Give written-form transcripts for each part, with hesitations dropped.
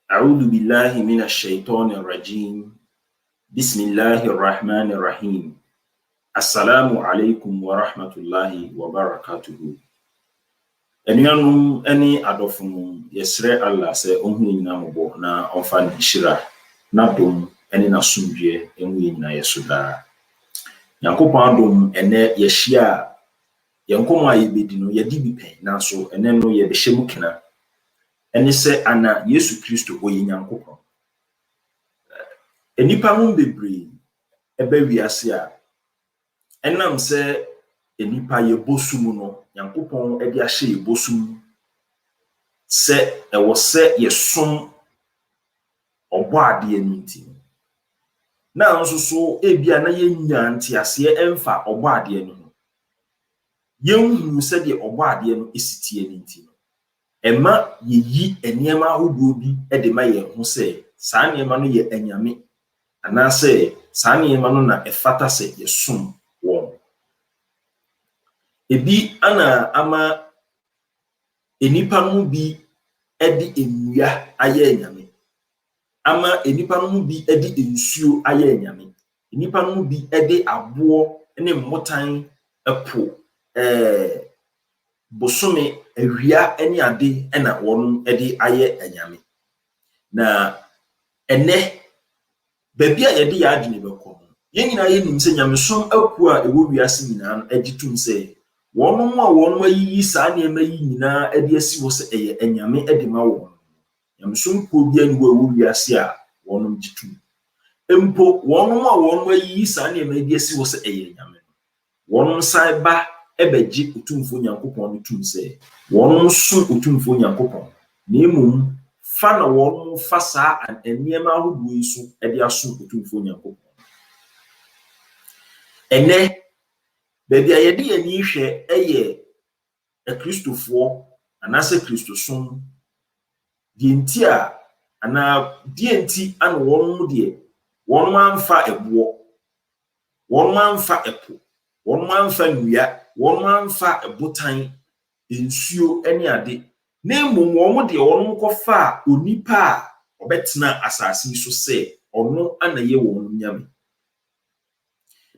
أعوذ بالله من الشيطان الرجيم بسم الله الرحمن الرحيم السلام عليكم ورحمة الله وبركاته. Enuanum ani adofum yesre Allah se ohun nyina mobo na onfa nhyira na dom ani na sumdue enwu nyina yesoda. Yakopon adom ene yehia yenkomo ayebedi no yedi bipen na so ene no ye behyem kena ene se ana Yesu Kristo oye Nyankopon. Enipa mu bebre eba wiase a enam se enipa ye bosum no Nyankopon edi ahye ye bosum se ewo se yesom obo ade aninti na nso so ebia na yenya ntiase emfa obo ade no yenhu se de obo ade no esitie aninti no ema yeyi eniema ahodo bi de ma ye ho se saa niema no ye anyame anase saa niema no na efata se yesom won. Ebi ana ama enipa no bi edi enua aye anyame, ama enipa no bi edi ensuo aye anyame, enipa no bi edi aboɔ ne mmotan epo bosome awia ene ade na wɔn edi aye anyame. Na ene baby a yɛde yɛ adwene bɛkɔ no yɛn nyinaa yɛnim sɛ nyamesom aku a ɛwɔ wiase nyinaa no agitum sɛ wɔn a wɔn ayiyi saa nneɛma yi nyinaa ade asi wɔ sɛ ɛyɛ anyame de ma wɔn. Nyamesom kuo bi ani wɔ ɛwɔ wiase a wɔn gitum. Mpo wɔn a wɔn ayiyi saa nneɛma ade asi wɔ sɛ ɛyɛ anyame no wɔn san ba ɛbɛgye otumfo Nyankopɔn no tum sɛ wɔn so otumfo Nyankopɔn na emom fa na wɔn fa saa nneɛma ahodoɔ yi so de aso otumfo Nyankopɔn. Ene baby a yɛde yɛn ni hwɛ ɛyɛ akristofoɔ anase kristosom die nti a ana die nti ana wɔn mu de wɔn amfa ɛboɔ, wɔn amfa ɛpo, wɔn amfa nnua, wɔn amfa ɛbotan, nsuo ne ade. Na mmom wɔn de wɔn kɔfa a onipa a ɔbɛtena asase so sɛ ɔno ana yɛ wɔn nyame.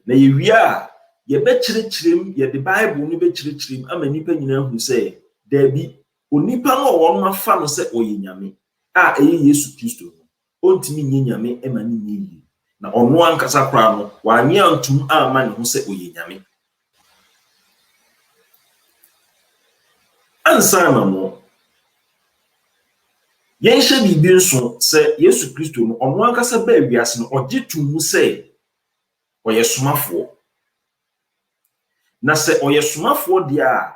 Na yewia a yɛbɛkyerɛkyerɛm yɛde Bible no bɛkyerɛkyerɛm ama nipa nyinaa hu sɛ dabi onipa no wɔn afa no sɛ ɔyɛ nyame a ɛyɛ Yesu Kristo no ontimi nye nyame ema ne nye yi. Na ɔno ankasa kora no wanye antum ama ne ho sɛ ɔyɛ nyame. Ansa na no yɛnhyɛ bibi nso sɛ Yesu Kristo no ɔno ankasa ba wiase no ɔgye tum sɛ ɔyɛ somafoɔ. Na sɛ ɔyɛ somafoɔ de a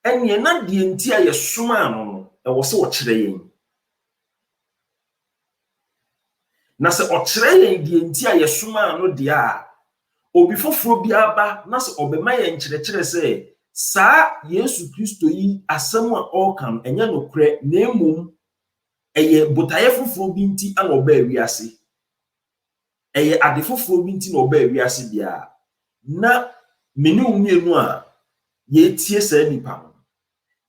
ɛnye na de nti a yɛ soma no no ɛwɔ sɛ ɔkyerɛ yɛn. Na sɛ ɔkyerɛ yɛn de nti a yɛ soma no de a obi foforo bi aba na sɛ ɔbɛma yɛn kyerɛkyerɛ sɛ saa Yesu Kristo yi asɛm a ɔka no ɛnyɛ nokorɛ na emom ɛyɛ botaye foforo bi nti ana ɔba wiase, ɛyɛ ade foforo bi nti na ɔba wiase bia na mene umienu a yɛtie saa nipa no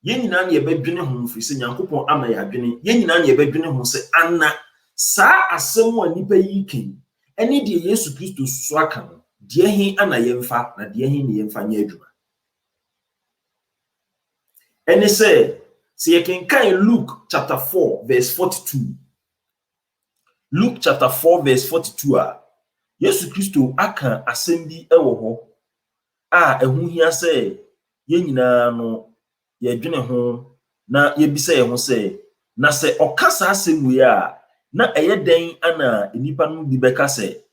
yɛn nyinaa na yɛbɛdwene ho mfiri sɛ Nyankopɔn ama yɛ adwene, yɛn nyinaa na yɛbɛdwene ho sɛ ana saa asɛm a nipa yi kan ɛne de Yesu Kristo so aka no deɛ he ana yɛmfa na deɛ he ne yɛmfa nyɛ adwuma. Ɛne sɛ yɛkenkan Luke chapter 4 verse 42. Luke chapter 4 verse 42 a Yesu Kristo aka asɛm bi ɛwɔ hɔ a ɛho hia sɛ yɛn nyinaa no yɛdwene ho na yɛbisa yɛn ho sɛ na sɛ ɔka saa asɛm wei a na ɛyɛ dɛn ana enipa no bi bɛka sɛ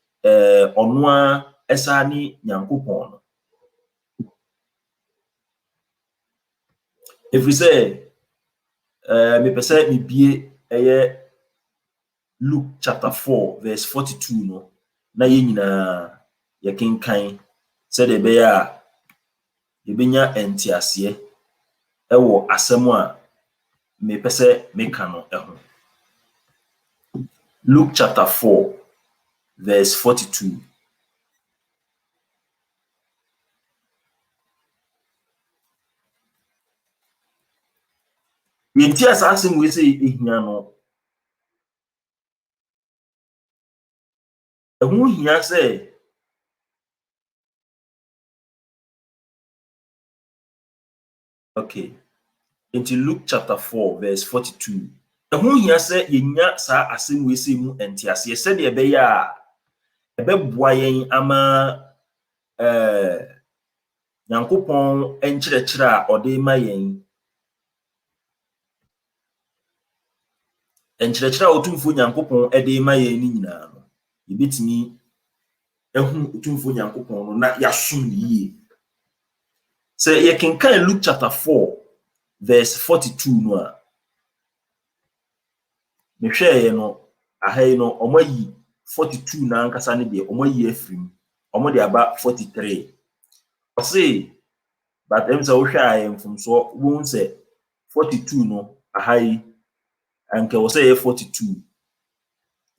ɔno a ɛsa ne Nyankopɔn no. Ɛfiri sɛ mepɛ sɛ mebie ɛyɛ Luke chapter 4 verse 42 no na yɛn nyinaa yɛkenkan sɛdeɛ ɛbɛyɛ a yɛbɛnya ɛntiaseɛ ɛwɔ asɛm a mepɛ sɛ meka no ɛho. Luke chapter 4 verse 42. Yɛnti asase mu sɛ ehia no Ehu hia say okay. Into Luke chapter 4 verse 42. Ehu hia say yenya sa asem we say mu entiase se de ebe ya ebeboa yen ama Nyankopon enkyerɛkyerɛ a ɔde ma yɛn enkyerɛkyerɛ a otumfo Nyankopon ɛde ma yɛn ni nyinaa no yebetimi ehu otumfo Nyankopon no na yasom ne yie. Sɛ yɛkenkan Luke chapter 4 verse 42 no a mehwɛɛ no ahai no ɔmayi 42 na ankasa ne de ɔmayi afrim ɔmo de aba 43. Ɔse but em sɛ wohwɛ a yɛmfomso wo sɛ 42 no ahai anka wo sɛ yɛ 42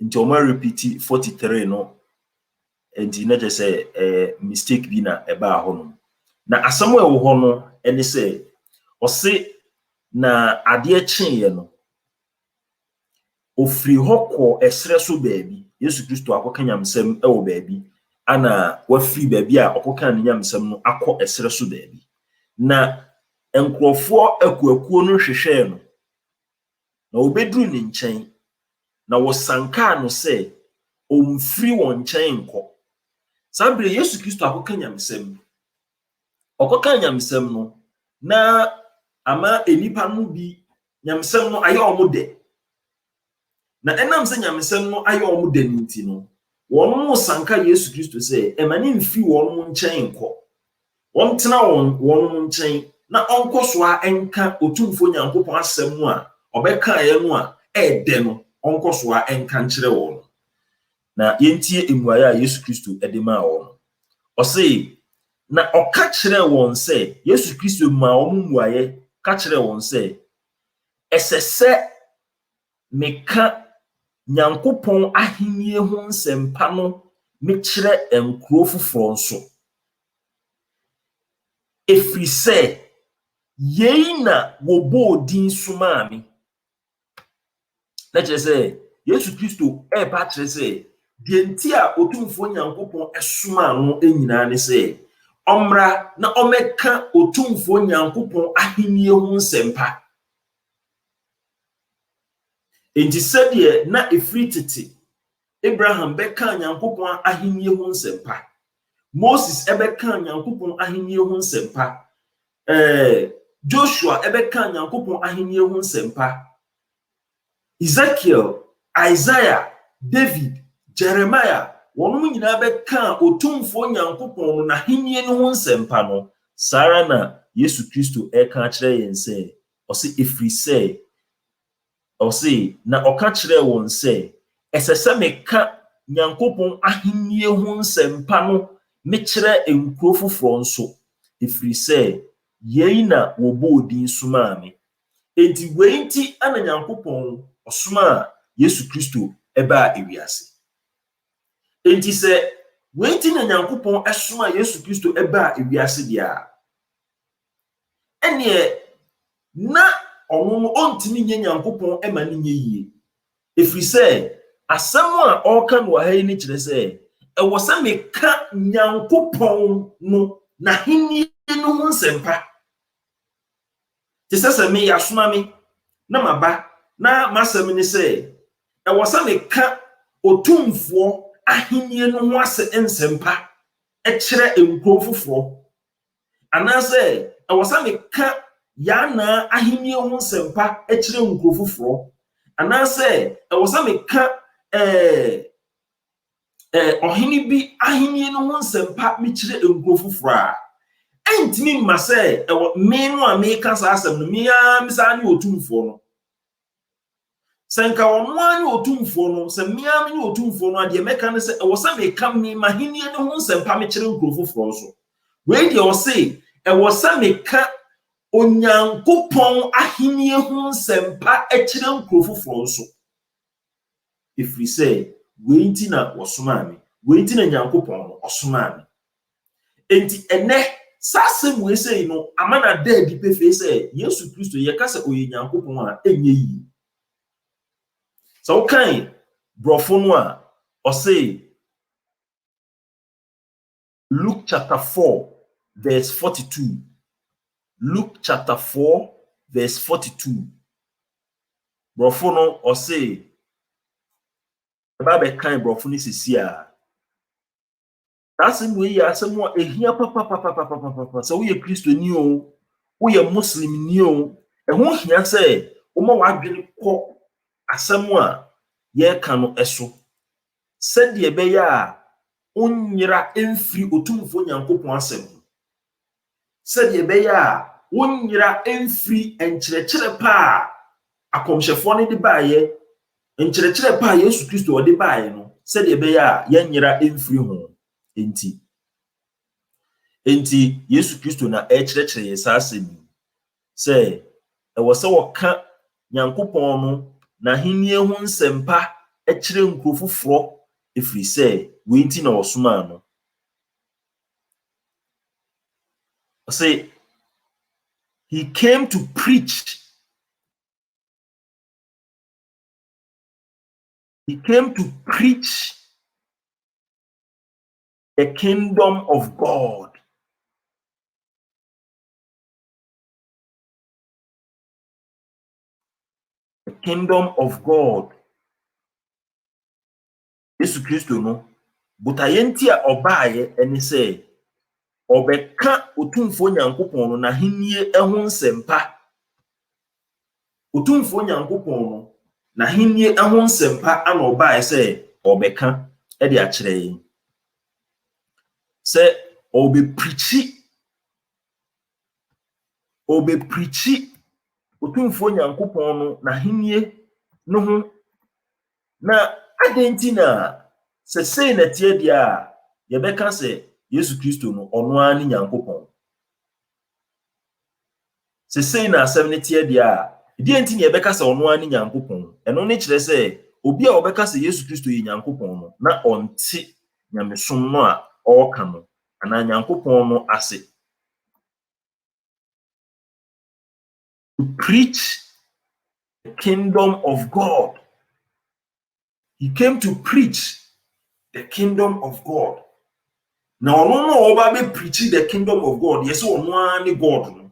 nti ɔma repeat 43 no nti na kyerɛ sɛ mistake bi na ɛbaa hɔ no. Na asɛm a ɛwɔ hɔ no ɛne sɛ ɔse na adeɛ kyeeɛ no ofiri hɔ kɔ ɛsrɛ so baabi. Yesu Kristo akɔka nyamsɛm ɛwɔ baabi ana wafiri baabi a ɔkɔka ne nyamsɛm no akɔ ɛsrɛ so baabi. Na nkurɔfoɔ akuakuo no hwehwɛɛ no na obeduru ne nkyɛn na wɔsankaa no sɛ ɔmfiri wɔn nkyɛn nkɔ. Saa bere Yesu Kristo akɔka nyamsɛm ɔkɔka nyamsɛm no na ama enipa no bi nyamsɛm no ayɛ ɔmo dɛ. Na enam sɛ nyamsɛm no ayɛ ɔmo dɛ nti no wɔn mo sanka Yesu Kristo sɛ ɛmane mfi wɔn mo nkyɛn nkɔ. Wɔn tena wɔn nkyɛn na ɔnkɔ so a enka otumfo Nyankopɔn asɛm no a ɔbɛka ayɛ no a ɛdɛ no ɔnkɔ so a enka nkyerɛ wɔn. Na yentie emuaye a Yesu Kristo ɛde ma wɔn. Ɔse na ɔka kyerɛ wɔn sɛ Yesu Kristo ma wɔn muaye ka kyerɛ wɔn sɛ ɛsɛ sɛ meka Nyankopɔn ahenni ho nsɛmpa no mekyerɛ nkuro foforɔ nso. Efiri sɛ yei na wɔbɔ din somaa me. Na kyerɛ sɛ Yesu Kristo ɛba kyerɛ sɛ deɛ nti a otumfo Nyankopɔn ɛsoma no nyinaa ne sɛ ɔmmra na ɔmɛka otumfo Nyankopɔn ahenni ho nsɛmpa. Enti sɛdeɛ na efiri tete Abraham bɛka Nyankopɔn ahenni ho nsɛmpa, Moses ɛbɛka Nyankopɔn ahenni ho nsɛmpa, Joshua ɛbɛka Nyankopɔn ahenni ho nsɛmpa, Ezekiel, Isaiah, David, Jeremiah wɔn nyinaa bɛka otumfo Nyankopɔn na ahenni ho nsɛmpa no. Saa na Yesu Kristo ɛka kyerɛ yɛn sɛ ɔse efiri sɛ ɔse na ɔka kyerɛ wɔn sɛ ɛsɛ sɛ meka Nyankopɔn ahenni ho nsɛmpa no mekyerɛ nkuro foforɔ nso efiri sɛ yei na wɔbɔ din somaa me. Enti wei nti ana Nyankopɔn ɔsoma Yesu Kristo ɛbaa ewiase. Enti sɛ wei nti na Nyankopɔn ɛsoma Yesu Kristo ɛbaa ewiase dia ɛneɛ na ɔno no ɔntimi nye Nyankopɔn ɛma ne nye yie. Efiri sɛ asɛm a ɔka no ha yi ne kyerɛ sɛ ɛwɔ sɛ meka Nyankopɔn no na ahenni no ho nsɛmpa. Te sɛ me yasoma me na maba na masɛm ne sɛ ɛwɔ sɛ meka otumfoɔ ahenni no ho asɛ nsɛmpa ɛkyerɛ nkuro foforɔ, anaasɛ ɛwɔ sɛ meka yana ahenni ho nsɛmpa ɛkyerɛ nkuro foforɔ, anaasɛ ɛwɔ sɛ meka ɔhene bi ahenni no ho nsɛmpa mekyerɛ nkuro foforɔ a ɛntimi mma sɛ ɛwɔ me no a meka saa asɛm no mea mesa ne otumfoɔ no. Sɛ nka wɔn ne otumfoɔ no sɛ mea ne otumfoɔ no adeɛ meka ne sɛ ɛwɔ sɛ meka me ahenni no ho nsɛmpa mekyerɛ nkuro foforɔ so. Wei deɛ ɔse ɛwɔ sɛ meka Onyankopɔn ahenni ho nsɛmpa ɛkyerɛ nkuro foforɔ nso. Efiri sɛ wei nti na wɔsoma me, wei nti na Nyankopɔn no ɔsoma me. Enti ɛnɛ saa asɛm wei sɛ no ama na da adi pefee sɛ Yesu Kristo yɛka sɛ ɔyɛ Nyankopɔn a ɛnyɛ yie. Sɛ wokan brɔfo no a ɔse Luke chapter 4, verse 42. Luke chapter 4, verse 42. Brofo no or say, the Bible kind brofo ni sisi a. That's the way ya someone a here papa. So we a Christian new, we a Muslim new. And who here say, Uma wadwene ko asɛm a yɛka no ɛso sɛdeɛ ɛbɛyɛ a onyira emfiri otumfo Nyankopɔn asɛm sɛdeɛ ɛbɛyɛ a onyira emfiri nkyerɛkyerɛ pa a akɔmhyɛfoɔ no de baayɛ nkyerɛkyerɛ pa a Yesu Kristo ɔde baayɛ no sɛdeɛ ɛbɛyɛ a yɛnyira emfiri ho enti Yesu Kristo na ɛkyerɛkyerɛ yɛ saa asɛm sɛ ɛwɔ sɛ wɔka Nyankopɔn no na henie ho nsɛmpa ɛkyerɛ nkuro foforɔ efiri sɛ wei nti na ɔsoma no. Say he came to preach. He came to preach the kingdom of God. The kingdom of God. Yesu Kristo no, butayenti a ɔbaaye ɛne sɛ ɔbɛka otumfo Nyankopɔn no na henie ɛho nsɛmpa. Otumfo Nyankopɔn no na henie ɛho nsɛmpa ana ɔbaaye sɛ ɔbɛka ɛde akyerɛ yɛn. Sɛ ɔbɛpreachi otumfo Nyankopɔn no na henie no ho na adenti na sɛ sei na tie dia a yɛbɛka sɛ Yesu Kristo no ɔno ara ne Nyankopɔn. Sɛ sei na asɛm ne tie dia a dienti na yɛbɛka sɛ ɔno ara ne Nyankopɔn. Ɛno ne kyerɛ sɛ obi a ɔbɛka sɛ Yesu Kristo yɛ Nyankopɔn no na ɔnte nyamesom no a ɔka no ana Nyankopɔn no ase. To preach the kingdom of God. He came to preach the kingdom of God. Now, no oba preaching the kingdom of God. Yes, or no God. No.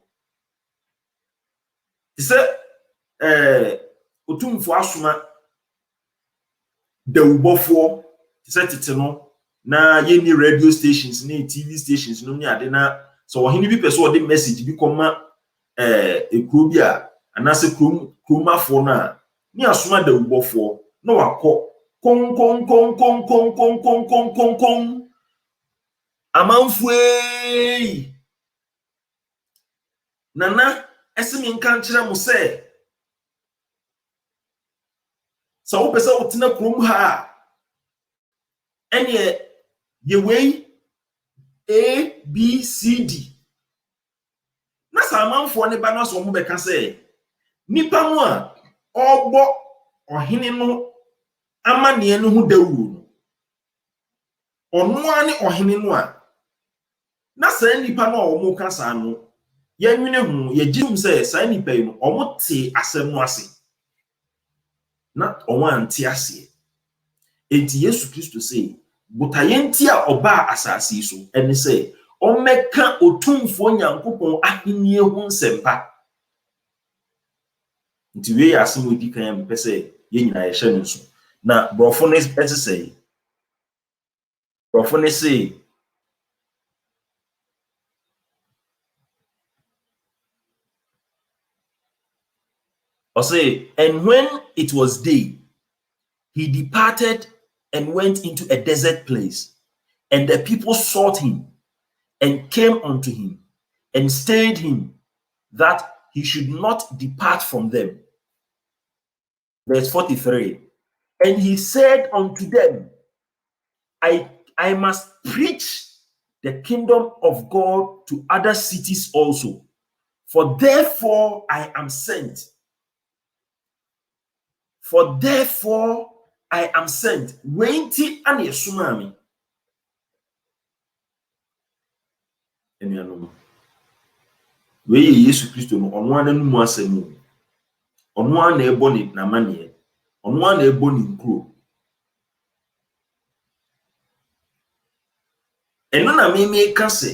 He said, otumfo asoma the ubofo. He said it no. Na ye radio stations, ni TV stations, no ni ade na. So when he be person the message be come ekrobia anase kromafo na ni asoma the ubofo no wakọ Kong amanfue nana esimi nka nkyerɛ mo sɛ sɛ wo pɛsɛ wotena krom ha ɛne yewei ABCD na sɛ amanfoɔ ne ba no so mo bɛka sɛ nipa mo a ɔbɔ ɔhene no amane no ho dawuro no ɔno ani ɔhene no a na saa nipa no a ɔmo ka saa no yɛnwene ho yɛgyim sɛ saa nipa yi no ɔmo te asɛm no ase na ɔmo ante ase enti Yesu Kristo sɛ butayenti a ɔba asase yi so ɛne sɛ ɔmmɛka otumfo Nyankopɔn ahenie ho nsɛmpa nti wei yɛ asɛm odi kan mpɛ sɛ yɛnyina yɛhyɛ no nso. Na brofo ne say or say, and when it was day, he departed and went into a desert place, and the people sought him and came unto him and stayed him that he should not depart from them. Verse 43. And he said unto them, I must preach the kingdom of God to other cities also, for therefore I am sent. For therefore I am sent. Wenti ane yesumami. Eniano. Weye Yesu Kristo no ono ana numu asemu. Ono ana eboni na manie. Ono ana eboni nkuro. eno na me ka se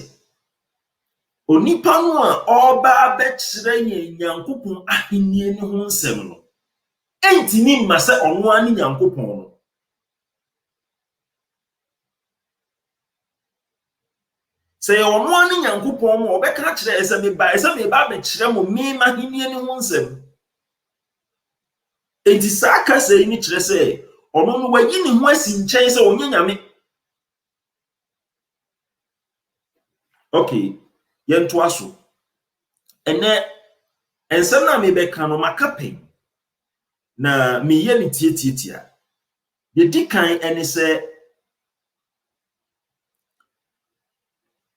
onipa no a oba bekyere ye Nyankopon ahenni ne ho nsɛm no entimi mma sɛ ɔno ani Nyankopon no. Sɛ ɔno ani Nyankopon mo ɔbɛka kyerɛ ɛsɛ me ba bekyere mo me ma ahenni ne ho nsɛm. Enti saa kasa yi ni kyerɛ sɛ ɔno no wayi ne ho asi nkyɛn sɛ ɔnyɛ nyame. Okay, yɛntoa so. Ene ensɛm na mebɛka no maka pɛn na meyɛ ne tietietia. Yɛdi kan ɛne sɛ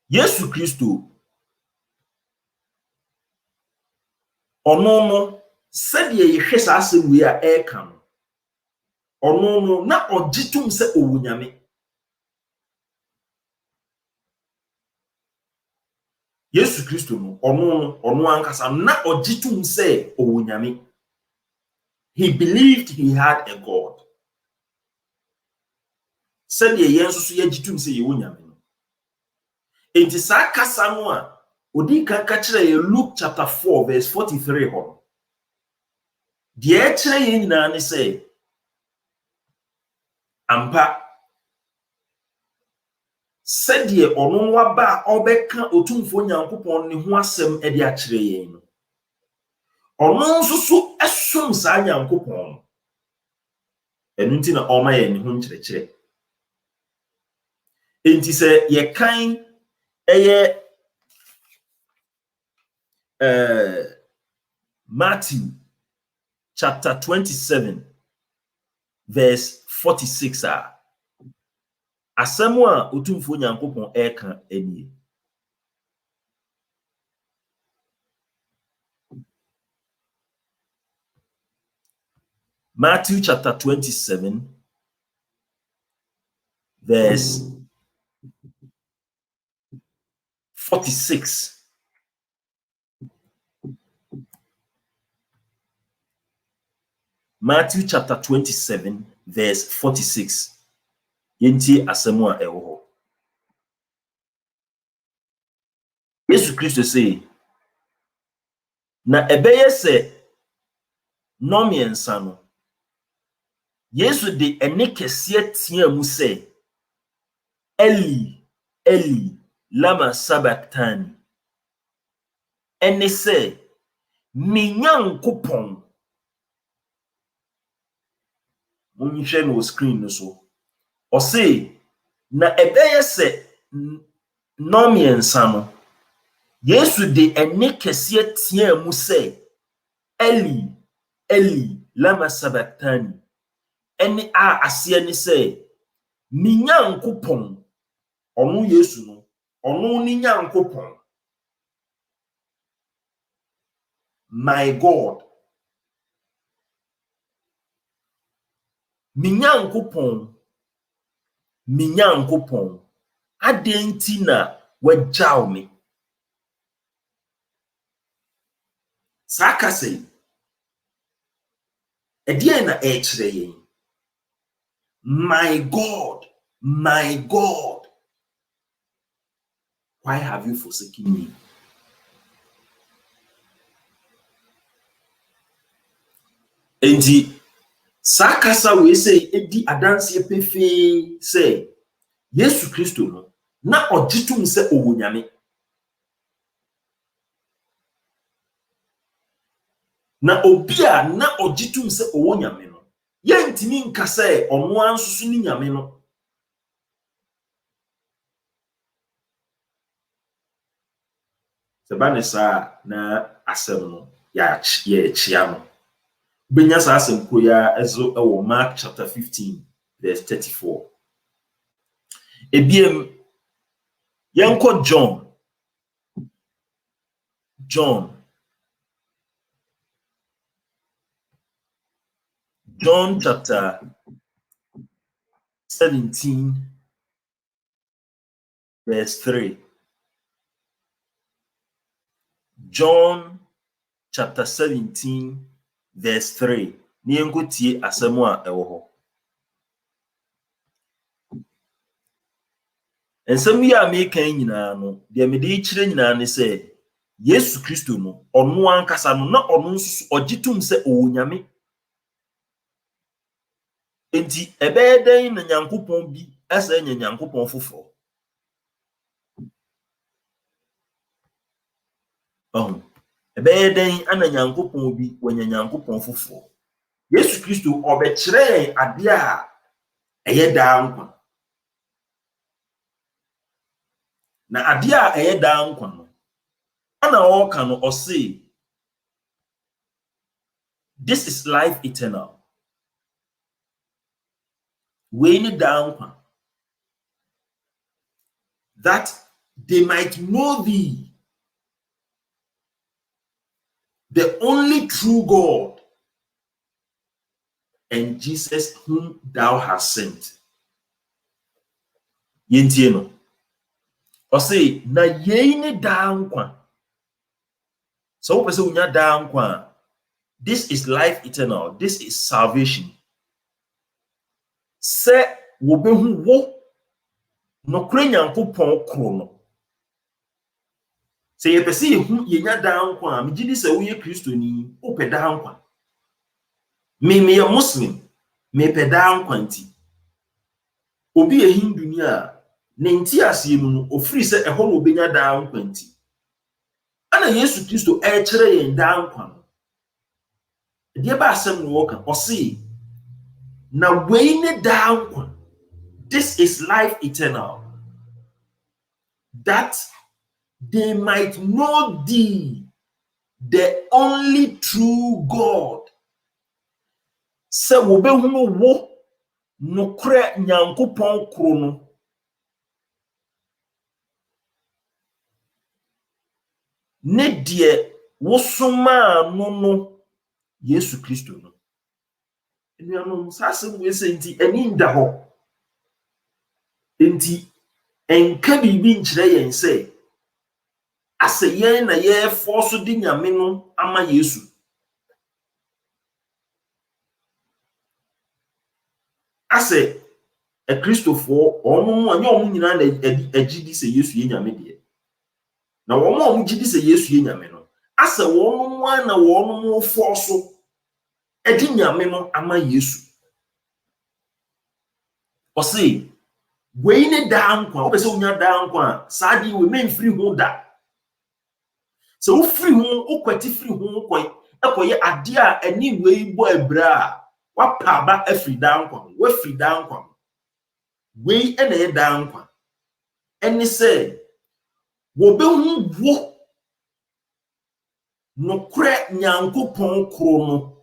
Yesu Kristo ɔno no sɛdeɛ yɛhwɛ saa asɛm wei a ɛka no ɔno no na ɔgye tom sɛ ɔwɔ nyame. Yesu Kristo no ɔno ankasa na ɔgye tom sɛ ɔwɔ nyame. He believed he had a God. Sɛdeɛ yɛn nso so yɛgye tom sɛ yɛwɔ nyame no. Enti saa kasa no a odi kan ka kyerɛ yɛ Luke chapter 4 verse 43 hɔ. Deɛ ɛkyerɛ yɛn nyinaa ne sɛ ampa sɛdeɛ ɔno no aba a ɔbɛka otumfo Nyankopɔn ne ho asɛm de akyerɛ yɛn no. Ɔno nso so ɛsom saa Nyankopɔn no. Ɛno nti na ɔma yɛn ne ho nkyerɛkyerɛ. Enti sɛ yɛkan ɛyɛ Matthew chapter 27 verse 46 a asɛm a otumfo Nyankopɔn ɛka anie. Matthew chapter 27 verse 46. Matthew chapter 27 verse 46. Yenti asɛm a ɛwɔ hɔ. Yesu Kristo sɛ na ɛbɛyɛ sɛ nnɔmmiɛnsa no Yesu de ɛne kɛseɛ teɛ mu sɛ Eli Eli lama sabachthani. Ɛne sɛ me Nyankopɔn. Monhwɛ no screen no so. Ɔse na ɛbɛyɛ sɛ nnɔmmiɛnsa no Yesu de ɛne kɛseɛ teɛ mu sɛ Eli Eli lama sabachthani. Ɛne a aseɛ ne sɛ me Nyankopɔn. Ɔno Yesu no ɔno ne Nyankopɔn. My God. Me Nyankopɔn. Me Nyankopɔn. Adɛn nti na wagyaw me. Saa kasa yi ɛdeɛn na ɛkyerɛ yɛn. My God, my God, why have you forsaken me? Enti saa kasa wei sɛ edi adanseɛ pefee sɛ Yesu Kristo no na ɔgye tom sɛ ɔwɔ nyame. Na obi a na ɔgye tom sɛ ɔwɔ nyame no yɛntimi nka sɛ ɔno nso so ne nyame no. Sɛ ba ne saa na asɛm no yɛakyia no. Benya saa asɛm ko ya ɛzo ɛwɔ Mark chapter 15 verse 34. Ebiem yɛnkɔ John chapter 17 verse 3. John chapter 17 verse 3. Ni yɛnkɔ tie asɛm a ɛwɔ hɔ. ensem yi a me kan nyina no de me de kire nyina ne se Yesu Kristo no ono ankasa no na ono nso ogitum se owonyame enti ebeden na Nyankopɔn bi asa nya Nyankopɔn foforo ebeden ana Nyankopɔn bi wanya Nyankopɔn foforo Yesu Kristo obekire ade a eye daa nkwa na ade a eye daa nkwa no ana o ka no o say this is life eternal we ni daa nkwa that they might know thee the only true God and Jesus whom thou hast sent. Yentie no. O say na yei ni daa nkwa. So we say unya daa nkwa. This is life eternal. This is salvation. Se wo behu wo no kure Nyankopɔn kro no. Se ye pese yehu yenya daa nkwa, me gidi se wo ye Kristoni, wo pe daa nkwa. Me ye Muslim, me pe daa nkwa nti. Obi ye Hindu ni a ne nti ase mu no ofiri se eho no obenya daa nkwa nti. Ana Yesu Kristo e kire yen daa nkwa no. De ba asem no woka, o say na wei ne daa nkwa. This is life eternal. That they might know thee, the only true God. Se wo behunu wo no kre Nyankopɔn kro no. Ne de wo soma no Yesu Kristo no. Enuanom sasem we se nti ani nda ho. Enti enka bibi nkyere yen se ase yen na ye force di nyame no ama Yesu. Ase a Christopher ono mu anya omu nyina na agidi se Yesu ye nyame de. Na wo mu omu gidi se Yesu ye nyame no. Ase wo mu na wo mu force edi nyame no ama Yesu. O say wei ne daa nkwa, o pese unya daa nkwa, saadi we memfiri ho da. Se wo firi ho, o kwati firi ho koy, ekoye ade a ani wei bo abra, wa pa ba afiri daa nkwa, wa firi daa nkwa. Wei ene ye daa nkwa. Eni se wo be hu wo no kre Nyankopɔn kro no.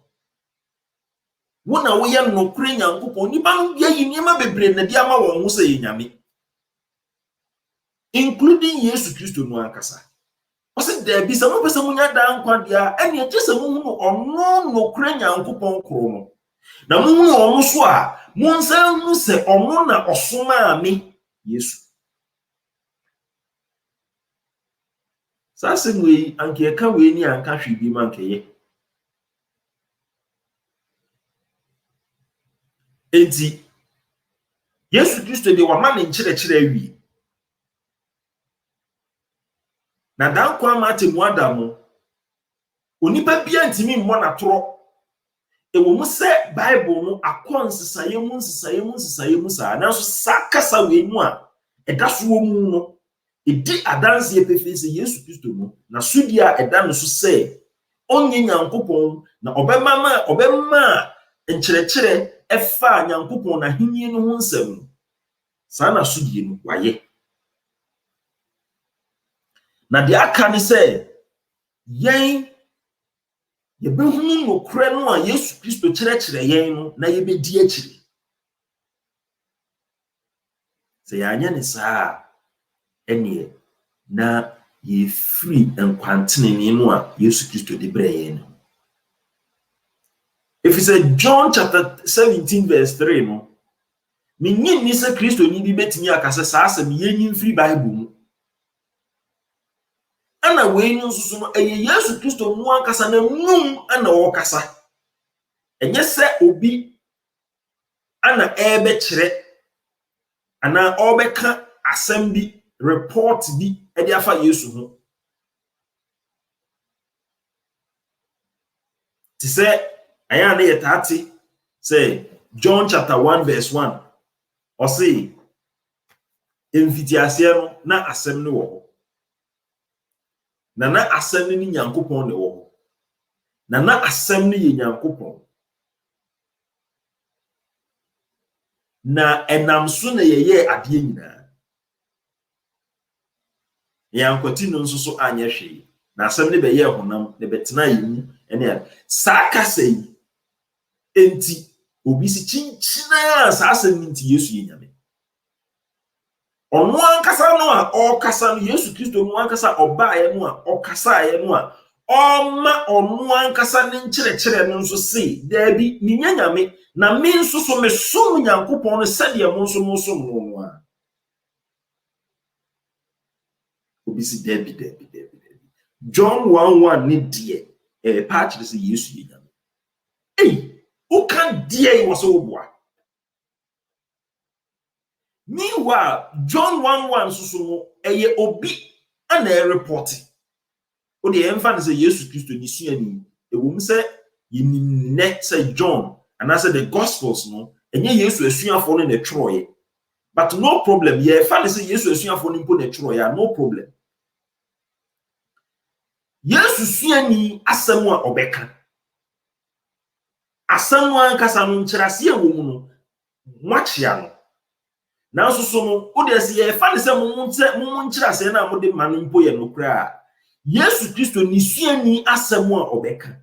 Wona wo ye no kre Nyankopɔn ni ba no ye niema bebre na dia ma won ho se nyame. Including Yesu Kristo no ankasa. O se there be some person munya daa nkwa dia ene e gese mu hu ono no kre Nyankopɔn kro no. Na mu hu ono so a mu nsan hu se ono na osoma me Yesu. Sase we anke eka we ni anka hwe bi manke ye. Enti Yesu Kristo de wa ma ne nkyere awie. Na dan kwa ma temu Adamu onipa bia ntimi mmɔ na toro e wo mu se Bible no akɔ nsesaye mu sa na so sakasa we mu a ɛda so wo mu no edi adanse epefe se Yesu Kristo no na sudi a ɛda no so se onye Nyankopɔn na obema nkyerɛkyerɛ ɛfa Nyankopɔn na henni no ho nsɛm sa na sudi no waye. Na de aka ne se yen ye behunu no kure no a Yesu Kristo kyerɛkyerɛ yen no na ye bedi akiri. Se yanya ne saa ene na ye free enkwantene ni no a Yesu Kristo de brɛ yen no. If you say John chapter 17 verse 3 no, minyin ni se Kristo ni bi betimi akase saa asɛm yenyin free Bible mu. Ana we nyu nsusu no eye Yesu Kristo mu ankasa na num ana wo kasa. Enye se obi ana ebe kyerɛ ana obeka assembly report bi edi afa Yesu ho ti say aya na yetati say John chapter 1 verse 1 or say emfitiase no na asem no wo ho na asem ni Nyankopon ne wo ho na asem ni ye Nyankopon na enam so na ye ade nyina Nyankwati no nso so anya hwe na asem ne be ye honam ne betena yimu ene sa kasa yi enti obi si chinchina sa asem nti Yesu ye nyame ono ankasa no a okasa no Yesu Kristo no ankasa obaaye no a okasaaye no a oma ono ankasa ne nkyerɛkyerɛ no nso sei dabi ni nyame na me nso so me som Nyankopɔn no sɛdeɛ mo nso mo som no a obi si dabi John 1:1 ne die patch de say Yesu ye nyame who can die was oboa meanwhile John 1:1 so no eye obi ana report o de emfa ne say Yesu Kristo ni suani ewum say yinne say John and I said the gospels no enye Yesu asuafo no na twroye but no problem ye fa ne say Yesu asuafo no mpo na twroye no problem Yesu suani asem a obeka asem no ankasa no nkyerase ewo mu no mwachia no na nso so no o de se ye fa ne say mo nkyerase na mo de ma no mpo ye no kra Yesu Kristo ni suani asem a obeka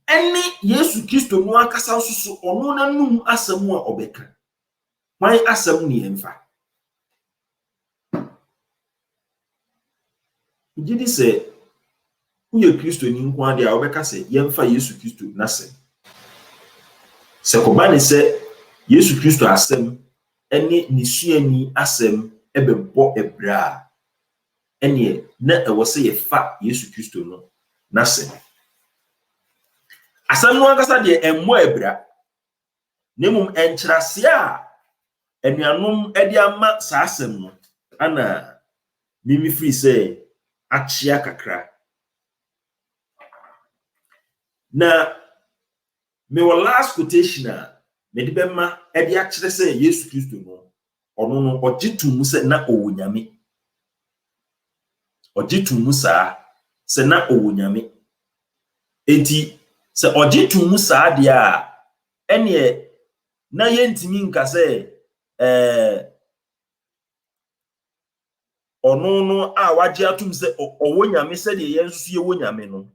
eni Yesu Kristo no akasa nso so ono na num asem a obeka wan asem ni emfa gidi se uye Kristo ni nko ade a obeka se yemfa Yesu Kristo na se ko ba ne se Yesu Kristo asem eni ni suani asem ebebo ebra eni na ewo se ye fa Yesu Kristo no na se asem no akasa de emmo ebra nemum enkyerase a enuanom edi ama sa asem no ana mimi free say achia kakra na me last quotation a me de bema edi akire say Yesu Kristo no ono no ogitum se na owonyame ogitum sa se na owonyame enti se ogitum sa de a ene na yentimi nka say ono no a waje atum se owonyame se de yensu ye wonyame no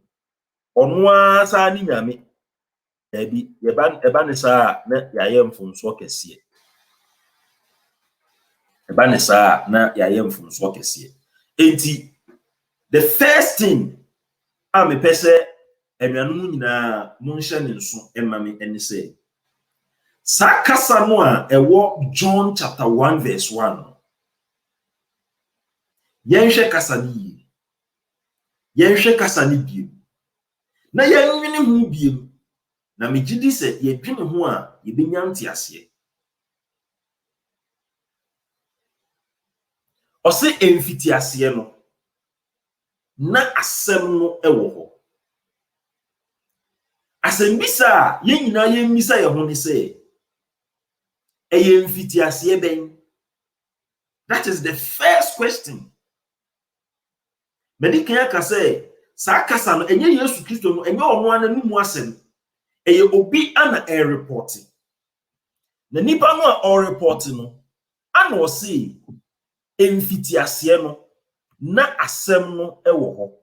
ono a sa ni nyame ebi eba ne sa na yaye mfomso kese eba ne sa na yaye mfomso kese enti the first thing a me pese enuanum nyina monhye ne nso emame ene se sakasa no a ewo John chapter 1 verse 1 yenhwe kasa ni yenhwe kasa ni biem na yenwene hu biem na megidi se yedwene ho a yebenya ntiase ose emfitiase no na asem no ewo ho asem bisa ye nyina ye mmisa ye ho ne se eye emfitiase ben. That is the first question. Medi kan aka say sa kasa no enye Yesu Kristo no enye ono ana numu asem eye obi ana e report na nipa no a o report no ana o say emfitiase no na asem no ewo ho.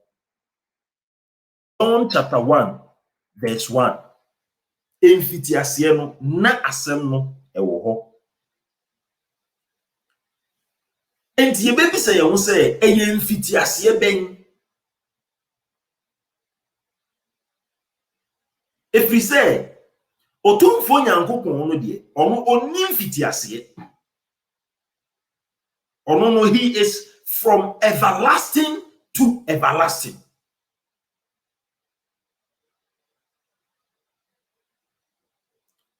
John chapter 1 verse 1 emfitiase no na asem no ewo ho. Enti ye bebi say ye ho say eye emfitiase ben. Efri say otumfo Nyankopon no de ono onni mfitiase ono no he is from everlasting to everlasting.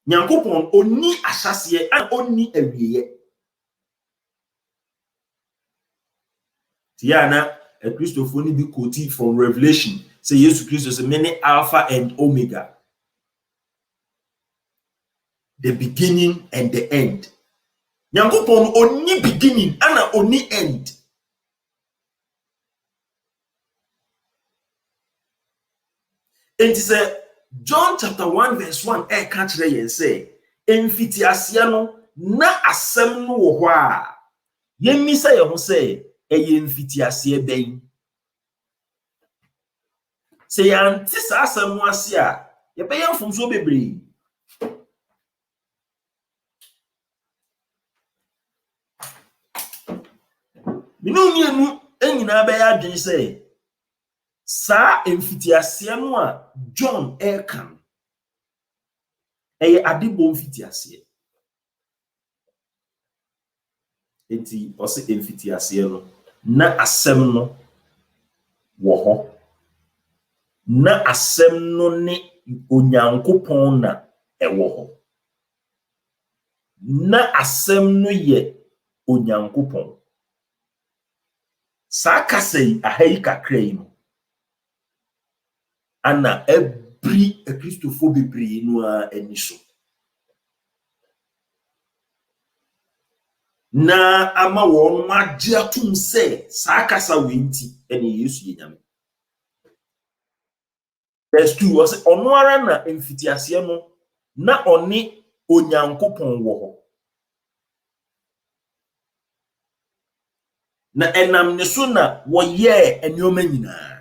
Nyankopon onni ahyase an onni awieye Tiana a Christophony be quoted from Revelation. Say Jesus Christ is many Alpha and Omega. The beginning and the end. Nyankopon only beginning and only end. And it said John chapter 1 verse 1 catch there and say emfitiasia no na asem no wo ho a yemisa ye ho say eye emfitiasia ben say anti sa asem no ase a ye be yamfom so bebre minunu enyina be ya adwen say sa emfitiasia no a John kan eye adebo emfitiasia enti o se emfitiasia no na asem no wo ho na asem no ne onyankopon na ewo ho na asem no ye onyankopon sa kasei ahai kakrai no ana every Christophobe bebre no a eniso na ama won magye atum se sa kasa wenti ene Yesu yenyame. Verse 2 was ono ara na emfitiase no na oni onyankopon wo ho na enam ne so na wo ye enioma nyina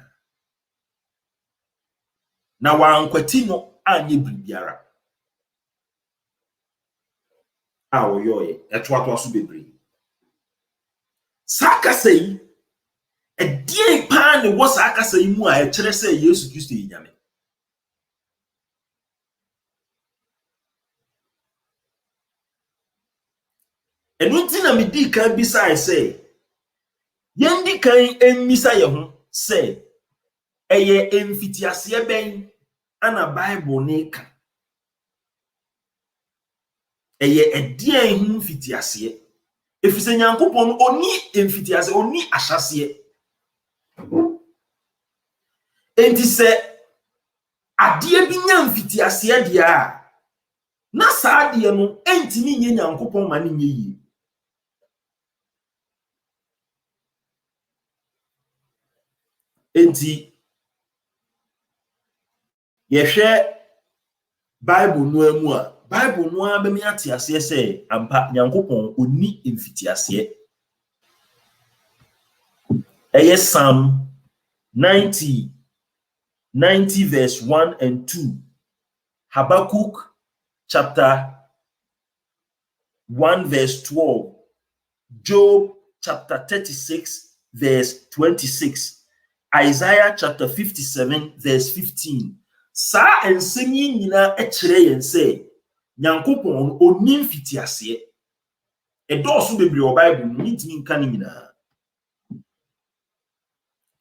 na wankwati no anye bibiara a wo yoye etoato so bebre sakasa yi edie pa ne wo sakasa yi mu a e kire se Yesu Kristo yenyame. Enunti na medi kan bisa say yendi kan emisa ye ho say eye emfitiase ben ana Bible ne ka eye edie hu mfitiase efise Nyankopon oni emfitiase oni ahyase enti se adie bi nya mfitiase dia na saa adie no entimi nye Nyankopon ma ne nye yi enti yehwe Bible no amu a Bible no a be me atiase se ampa Nyankopon oni emfitiase eye Psalm 90 verse 1 and 2, Habakkuk chapter 1 verse 12, Job chapter 36 verse 26, Isaiah chapter 57 verse 15. Sa ensemi nyina e kire yen se Nyankopon oni mfitiase e dooso bebre o Bible ni ntimi nka ni nyina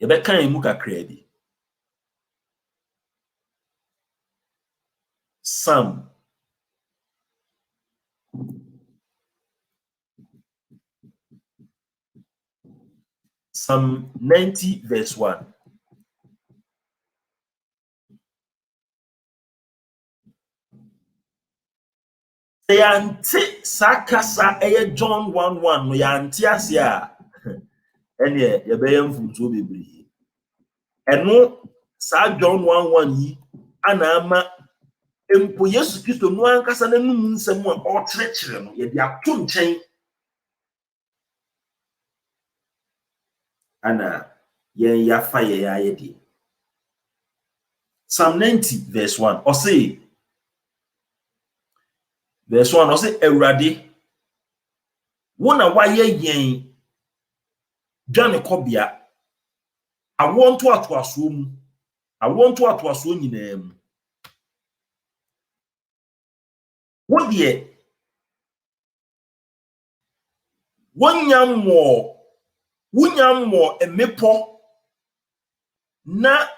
e be kan mu kakra bi. Psalm 90 verse 1. Yanti sakasa eye John 1:1 no yanti ase a ene ye be yamfuto bebre eno sa John 1:1 yi ana ama empo Yesu Kristo no ankasa na num nsem a o kyerɛkyerɛ no ye dia to nkyɛn ana ye yafa ye ya ye die. Psalm 90 verse 1 or say verse 1 or say Ewurade wona waye yen dwane kobia awonto atoaso mu awonto atoaso nyina mu wodie wunyammo emepo na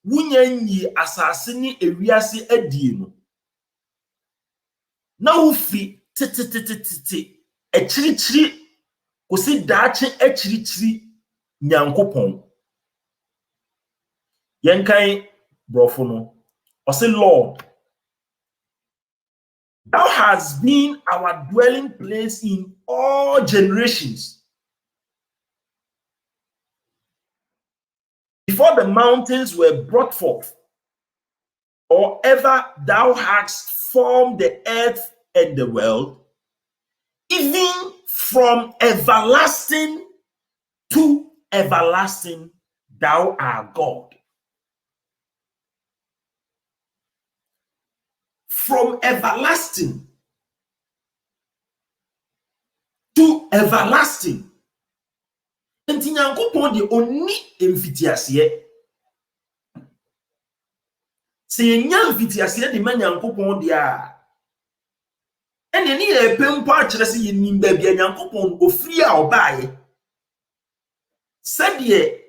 wunyanyi asase ni ewiase adie no na ufi tititititi echirichiri kosi daache echirichiri Nyankopon. Yenkai brofo no. Or say, Lord, thou hast been our dwelling place in all generations. Before the mountains were brought forth, or ever thou hadst formed the earth and the world, even from everlasting to everlasting, thou art God. From everlasting to everlasting. Enti Nyankopon de oni emfitiaseɛ. Se yenya mfitiaseɛ de ma Nyankopon de a ene ni epempo a kyerɛ se yenim ba bia Nyankopon ofiri a ɔbaaye. Sɛdeɛ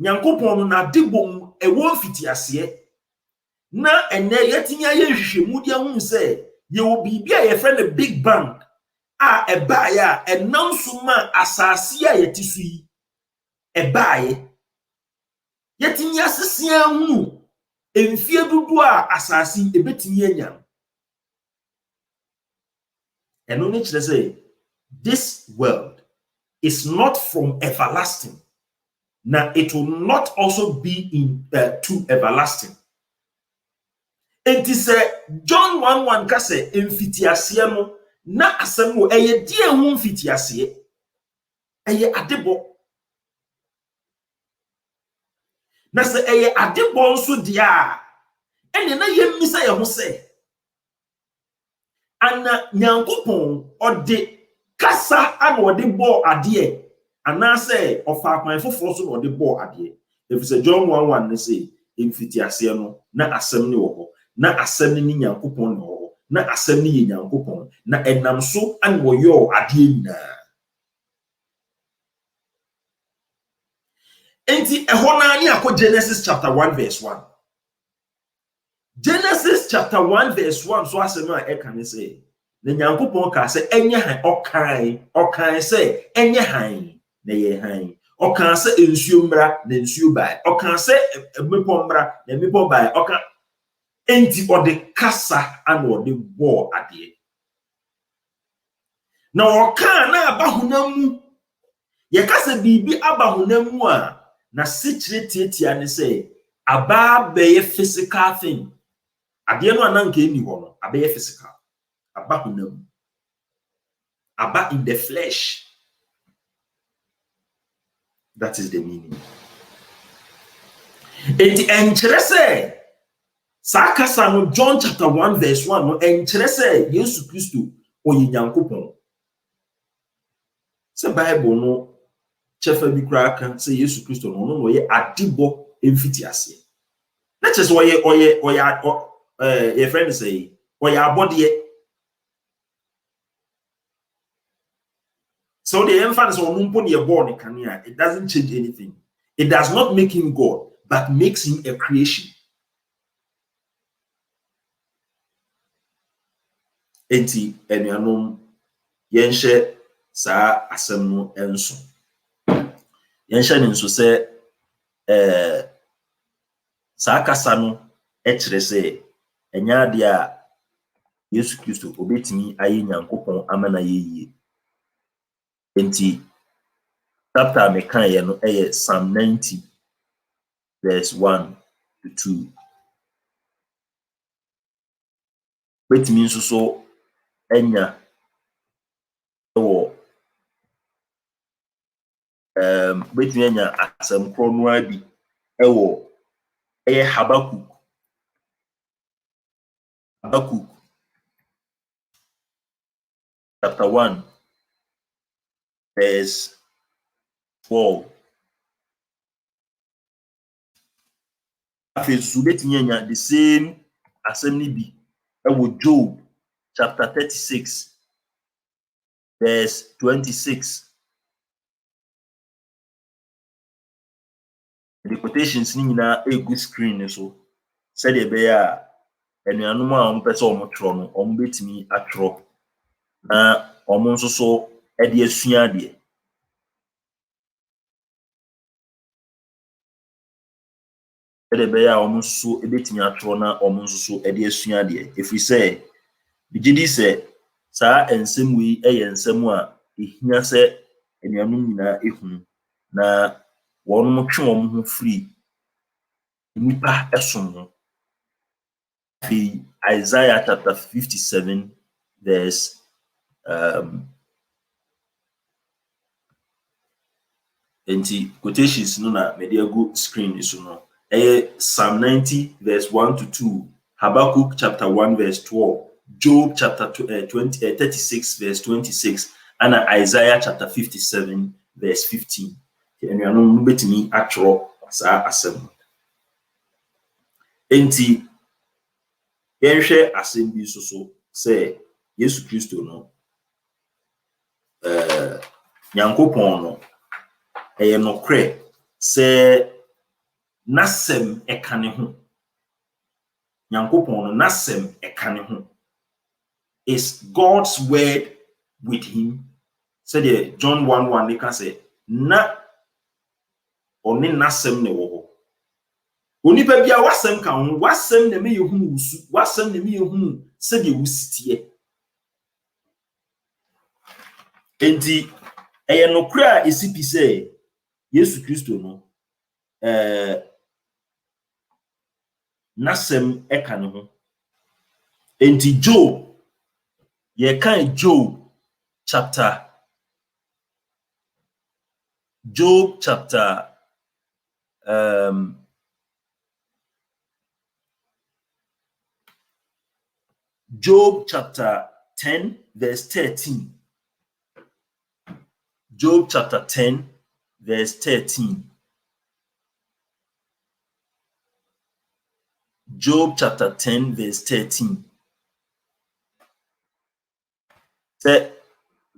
Nyankopon no na debom ɛwɔ mfitiaseɛ na ene yɛtinya yɛ hwehwɛmu de ahu sɛ yɛwɔ biribi a yɛfrɛ no Big Bang a ɛbaaye a ɛnam so ma asase a yɛte so yi ɛbaaye. Yɛtinya sesia hu emfie dudu a asase ebetimi anya. Ɛno ne kyerɛ sɛ this world is not from everlasting. Now it will not also be in to everlasting. It is John 1:1 ka sɛ emfitiaseɛ no na asɛm wo ɛyɛ die ho mfitiaseɛ ɛyɛ adebɔ. Na sɛ ɛyɛ adebɔ nso die a ɛne na yɛmmisa yɛ ho sɛ ana Nyankopon ɔde kasa ana ɔde bɔ adeɛ anase ɔfa akwan foforo so na ɔde bɔ adeɛ. Efisɛ John 1:1 ne sɛ emfitiaseɛ no na asɛm ne wɔ hɔ, na asɛm ne Nyankopon ne wɔ hɔ, na asɛm ne yɛ Nyankopon, na ɛnam so ana wɔyɛ adeɛ nyinaa. Enti ɛhɔ na ne akɔ Genesis chapter 1 verse 1. Genesis chapter 1 verse 1 so asɛm a ɛka ne sɛ na Nyankopon ka sɛ ɛnyɛ han ɔkan sɛ ɛnyɛ han na yɛ han. Ɔkan sɛ nsuo mmra na nsuo bae. Ɔkan sɛ mmepɔ mmra na mmepɔ bae. Ɔka enti ɔde kasa ana ɔde bɔ adeɛ. Na ɔka na aba honam mu. Yɛ kasa biribi aba honam mu a na sikyire tietia ne sɛ aba bɛyɛ physical thing. Adeɛ no ananka eni hɔ no abɛyɛ physical. Aba honam. Aba in the flesh. That is the meaning. Enti enkyerɛ sɛ saa kasa no John chapter 1 verse 1 no enkyerɛ sɛ Yesu Kristo ɔyɛ Nyankopon. Sɛ Bible no kyɛfa bi kura ka sɛ Yesu Kristo no no ɔyɛ adebɔ emfitiaseɛ. Na kyerɛ sɛ ɔyɛ your friend say ɔyɛ abɔdeɛ. So the emphasis on kanea, it doesn't change anything. It does not make him God, but makes him a creation. Enti enuanom yenhye saa asem no enso. Yenhye ne nso sɛ saa kasa no kyerɛ sɛ enya ade a Yesu Kristo obetimi ayi Nyankopon amana yeye. Enti chapter me kan ye no Psalm 90 verse 1 to 2. Betimi nso so enya wo betimi enya asɛm kro no abi ɛwɔ Habakkuk chapter 1 verse 12. After betimi the same assembly bi ɛwɔ Job chapter 36 verse 26. The quotations ni nyina a good screen so said e be a enuanom a on pese o tro no on betimi atro na omo nso so e de asua de. ede be ya omo so ebetimi atro na omo so ede asua de efri say bigidi say sa ensem wi ensem a ehia say enuanum nyina ehunu na wonum twe omo ho free nipa esom no. Isaiah chapter 57 verse quotations no na mediago screen so no. Psalm 90 verse 1 to 2, Habakkuk chapter 1 verse 12, Job chapter 36 verse 26, and Isaiah chapter 57 verse 15. And you know betimi atro sa asem. Enti yenhwe asem bi so say Yesu Kristo no Nyankopon no eye nokre say nasem eka ne ho. Nyankopon no nasem eka ne ho is God's word with him. Said John 1:1 they can say na oni nasem ne wo ho. Onipa bia wasem ka ho, wasem na me yehu usu, wasem na me yehu se de wusitie. Enti eye nokre a esipi say Yesu Kristo no nasem eka ne ho. Enti Job ye kan Job chapter 10 verse 13. Job chapter 10 verse 13. Job chapter 10 verse 13. Say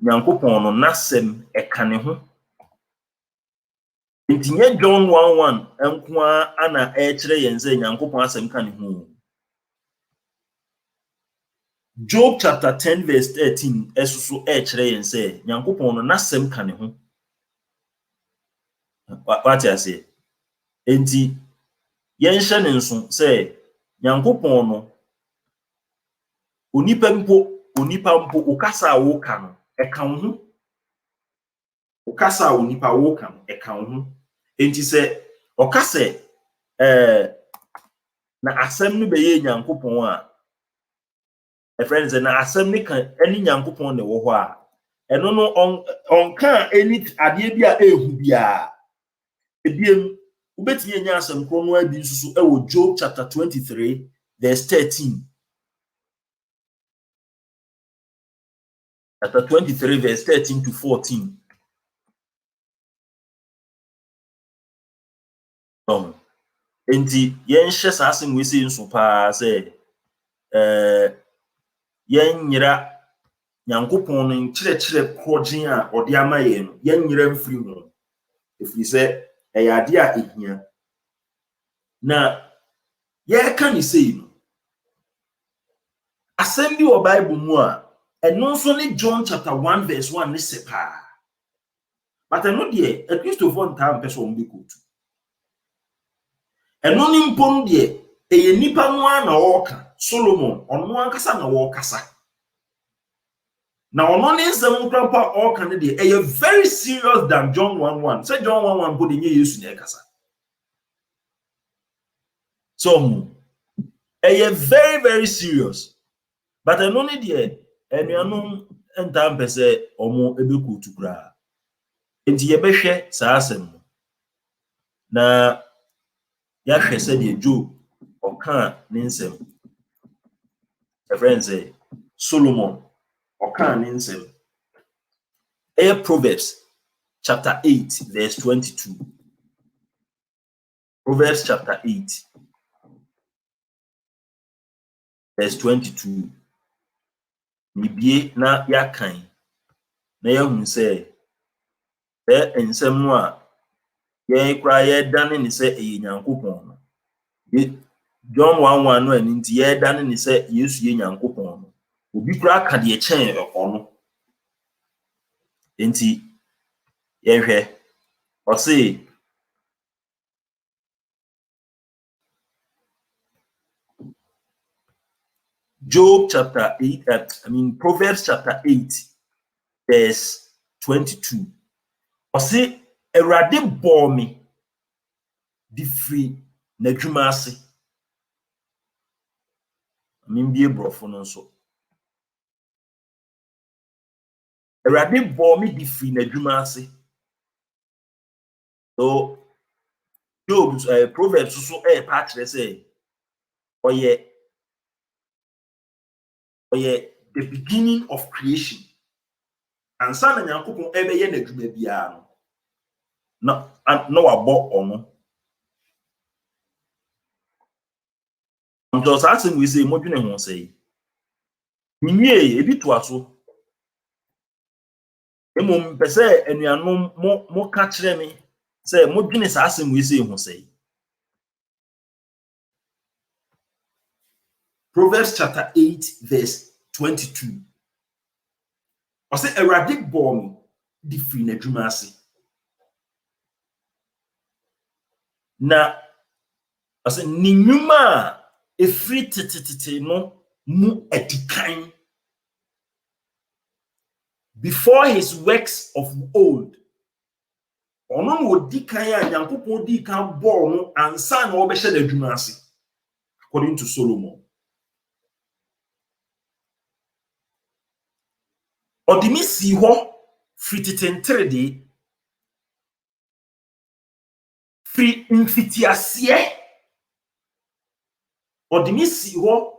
Nyankopon no nasem eka ne ho. Ntinye John 1:1 enkoa ana kire yenze Nyankopon asem ka ne ho. Job chapter 10 verse 13 esusu kire yenze Nyankopon no nasem ka ne ho. What I say? Enti yenhye ne nso say Nyankopon no onipa mpo ukasa a woka no eka ho. Ukasa a onipa woka no eka ho. Enti say okase na asem no beye Nyankopon a friends na asem ne kan ani Nyankopon ne wo ho a eno no onka any ade bia ehu bia ebiem ubetimi nya asem kro no abi nsusu ewo Job chapter 23 verse 13. Chapter 23 verse 13 to 14. Enti yenhye sa asem we sei nso pa say yenyira Nyankopon no nkyerɛkyerɛ krogen a ɔde ama ye no yenyira mfiri ho. Efiri sɛ ade a ehia na ye ka ni sei no asem bi wɔ Bible mu a eno nso ne John chapter 1 verse 1 ne se pa. But eno de a Christopher ntam person on be quote. Eno ni mpon de eye nipa no a na ɔka Solomon ɔno ankasa na wɔkasa. Now, on nsɛm nkrampa ɔka ne de eye very serious than John 1:1. Say John 1:1 go de nye Yesu na ɛkasa. So eye very very serious. But eno ne de enuanom ntam pese omo ebekutu kra. Enti yebehwe saa asɛm no. Na ya hwe se de Job ɔka ne nsɛm. Friends say Solomon ɔka ne nsɛm. Proverbs chapter 8 verse 22. Proverbs chapter 8 verse 22. Nibie na yakan na yahun say ensem no a ye kra ye dane ni say eye Nyankopon no. John 1:1 no ani nti ye dane ni say Yesu ye Nyankopon no. Obi kra ka de chen ɔno. Enti ye hwɛ o say Job chapter 8, Proverbs chapter 8, verse 22. Or say, Erade bore me, the free Nedjumasi. Be a brofon so. Erade bore me, the free Nedjumasi. So, Job's Proverbs so a patch, let's say, or the beginning of creation. And son and Yankupon ebe ye nedwuma bia no wabɔ ɔno. Nti asɛm we say modwene ho sɛ nwie ebi to aso emom pɛ anuanom mo ka kyerɛ me sɛ modwene saa asɛm we say ho sɛ Proverbs chapter 8 verse 22. Ɔsɛ Awurade bɔ me di firi n'adwuma ase. Na ɔsɛ ne nnwuma a efiri tetetete no mu adikan before his works of old. Ɔno no odi kan a Nyankopɔn di kan bɔ no ansa na ɔbɛhyɛ n'adwuma ase, according to Solomon. Ɔde me si hɔ firi tetenterede, firi mfitiaseɛ. Ɔde me si hɔ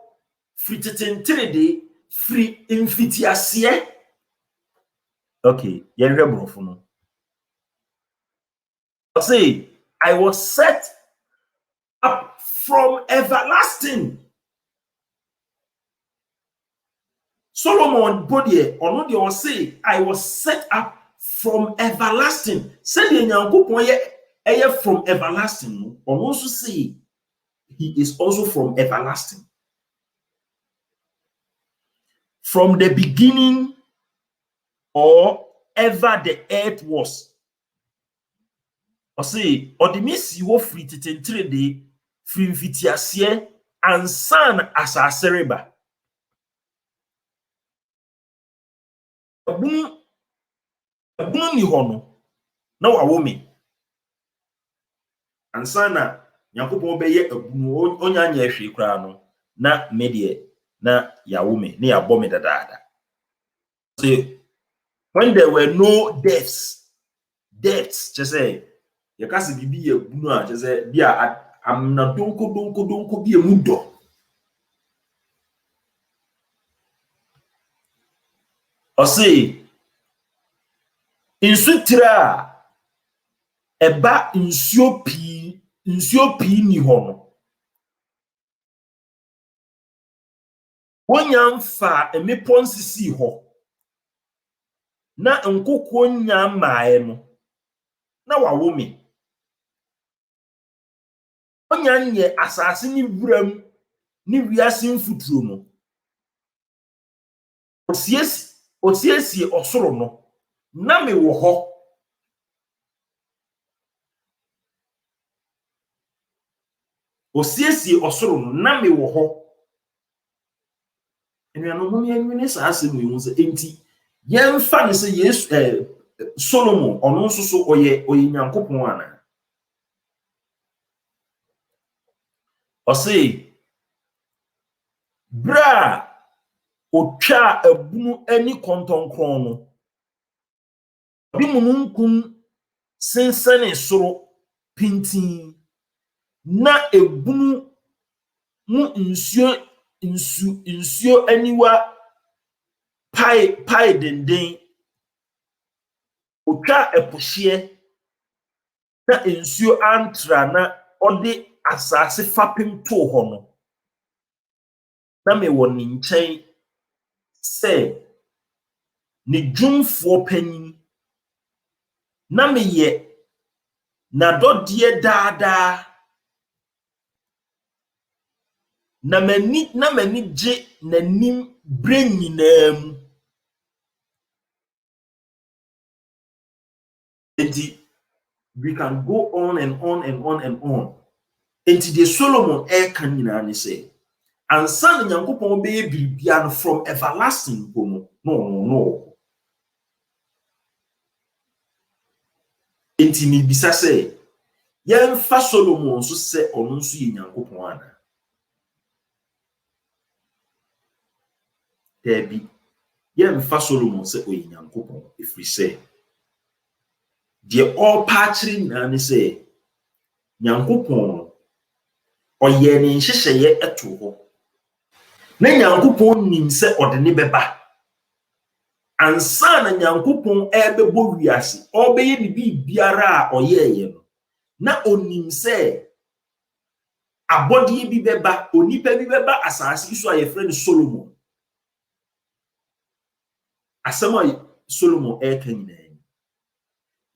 firi tetenterede, firi mfitiaseɛ. Okay, yɛnhwɛ borɔfo no. Say, I was set up from everlasting. Solomon Bodie, or no, say, I was set up from everlasting. Say the Nyankopon from everlasting, or also say he is also from everlasting. From the beginning, or ever the earth was. Or say, or the miss you free to tentrede, free fitiasie, and son as a cereba. Abunu ni hono na wawo me ansa na Nyankopɔn bɛyɛ abunu onya nya hwe kra no na me de na yawo me na yabɔ me dadaada. So when there were no deaths just say you can see bibi abunu a just say bia amna donko bi emudo. Or say insutira eba nsuo pii ni hɔ no. Wonya mfa emepɔ nsisi hɔ na nkokɔ nya maae no na wawo me. Wonya nye asase ni wuram ni wiase mfuturo no. Osiesie osoro no na me wo hɔ. Osiesie osoro no na me wo hɔ. Enuanom mo yenwene saa asɛm yi ho sɛ enti yɛmfa ne sɛ Yesu Solomon ɔno nso so ɔyɛ Nyankopɔn ana. Ɔse bra otwa abunu ani kontonkron no bi mununkum sensane soro pintin na ebunu mu nsuo aniwa pai denden otwa epohye na nsuo antra na ɔde asase fapem to hɔ no na me wɔ ne nkyɛn sɛ ne dwumfoɔ panyin na me yɛ na dɔdeɛ daadaa na mani gye n'anim bre nyinaa mu. Enti we can go on and on and on and on. Enti de Solomon kan nyinaa ne sɛ And son Nyankopon be biribian from everlasting. No. Enti mi bisa say, yɛmfa Solomon so sɛ ɔno nso yɛ Nyankopon ana. Dabi, yɛmfa Solomon sɛ ɔyɛ Nyankopon ɛfiri sɛ deɛ ɔpa akyerɛ nyinaa ne sɛ Nyankopon ɔyɛ ne nhyehyɛeɛ ɛto hɔ. Na Nyankopon nim sɛ ɔde ne bɛba. Ansa na Nyankopon ɛbɛbɔ wiase, ɔbɛyɛ ne biribiara a ɔyɛɛyɛ no. Na onim sɛ abɔdeɛ bi bɛba, onipa bi bɛba asase so a yɛfrɛ no Solomon. Asɛm a Solomon ɛka nyinaa.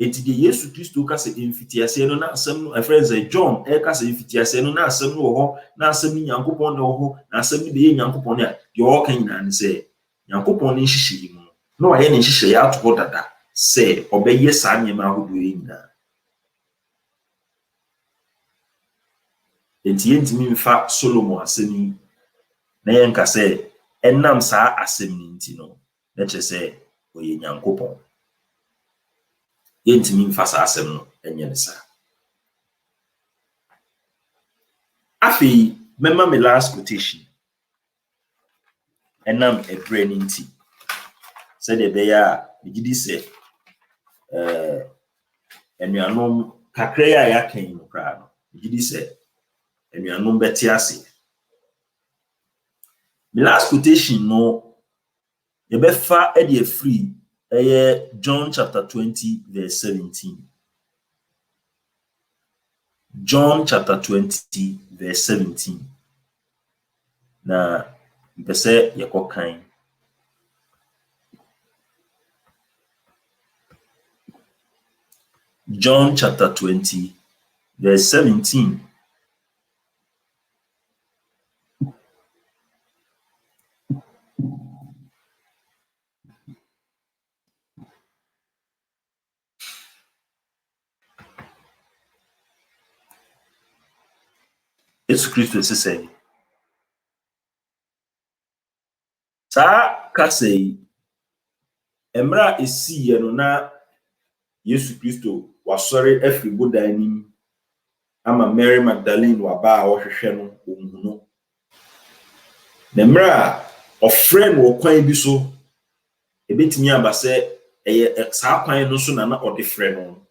Enti de Yesu Kristo ka sɛ mfitiaseɛ no na asɛm no ɛfrɛ sɛ John ɛka sɛ mfitiaseɛ no na asɛm no wɔ hɔ, na asɛm no Nyankopɔn na wɔ hɔ, na asɛm no bɛyɛ Nyankopɔn ne a deɛ ɔka nyinaa ne sɛ Nyankopɔn ne nhyehyɛeɛ mu no na wayɛ ne nhyehyɛeɛ ato hɔ dada sɛ ɔbɛyɛ saa nneɛma ahodoɔ yi nyinaa. Enti yɛntumi mfa Solomon asɛm yi na yɛnka sɛ ɛnam saa asɛm no nti no na kyerɛ sɛ ɔyɛ Nyankopɔn. Yɛntumi mfa saa asɛm no ɛnyɛ ne saa. Afei, mɛma me last quotation ɛnam ɛbrɛ no nti sɛdeɛ ɛbɛyɛ a megye di sɛ anuanom kakra yi a yɛaka yi no koraa no megye di sɛ anuanom bɛte ase. Me last quotation no yɛbɛfa ɛde afiri John chapter 20 verse 17. John chapter 20 verse 17. Na mpɛ sɛ yɛkɔkan. John chapter 20 verse 17. Yesu Kristo sɛ saa kasa yi emra esiye no na Yesu Kristo wasɔre afiri bodan nim ama Mary Magdalene waba a wɔhwehwɛ no ohunu no. Na emra ɔfrɛ no kwan bi so ebetimi aba sɛ ɛyɛ saa kwan no so na ɔde frɛ no.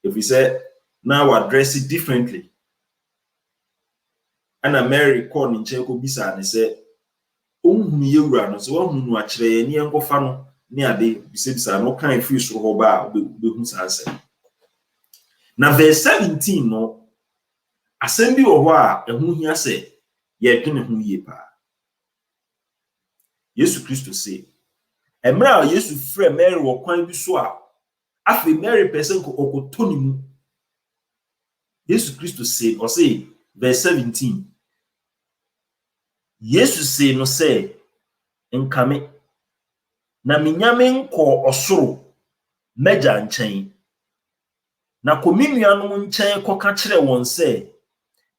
If we say now we address it differently. Ana Mary call ne nkyɛn kɔ bisa ne sɛ ohunu yewura no so ohunu no akyerɛ yɛ ne nkɔfa no ne ade bisa no kan free so hɔ ba obehu saa asɛm. Na verse 17 no asɛm bi wɔ hɔ a ɛho hia sɛ yɛdwene ho yie pa. Yesu Kristo sɛ emra a Yesu frɛ Mary wɔ kwan bi so a afei Mary person ko okoto ne mu. Yesu Kristo sɛ ɔsɛ verse 17 Yesu sɛ no sɛ nkame na menyame nkɔ ɔsoro mɛgya nkyɛn na kominuanom nkyɛn kɔka kyerɛ wɔn sɛ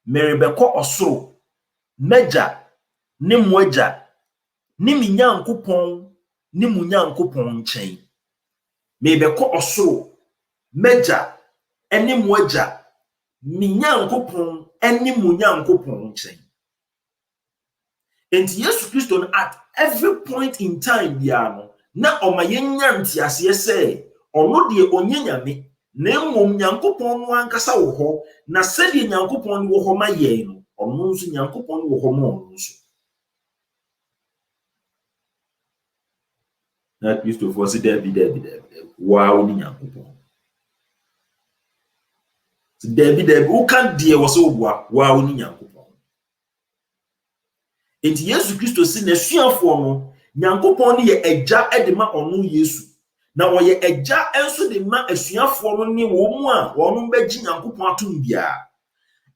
Mary bɛkɔ ɔsoro mɛgya ne moagya ne me Nyankopɔn ne mu Nyankopɔn nkyɛn. Me bɛkɔ ɔsoro mɛgya ene moagya me Nyankopɔn ene mu Nyankopɔn nkyɛn. And Yesu Kristo no at every point in time bia no na ɔma yɛnya ntiaseɛ sɛ ɔno deɛ ɔnyɛ nyame na mmom Nyankopɔn no ankasa wɔ hɔ na sɛdeɛ Nyankopɔn no wɔ hɔ ma yɛn no ɔno nso Nyankopɔn no wɔ hɔ ma ɔno nso. Na Kristo fo sɛ David wow ni Nyankopɔn. Sɛ David wo kan deɛ wɔ sɛ obua wow ni Nyankopɔn. Enti Yesu Kristo si n'asuafoɔ no Nyankopɔn ne yɛ agya de ma ɔno Yesu na ɔyɛ agya enso de ma asuafoɔ no ne wɔn mu a wɔn bɛgye Nyankopɔn atom bia.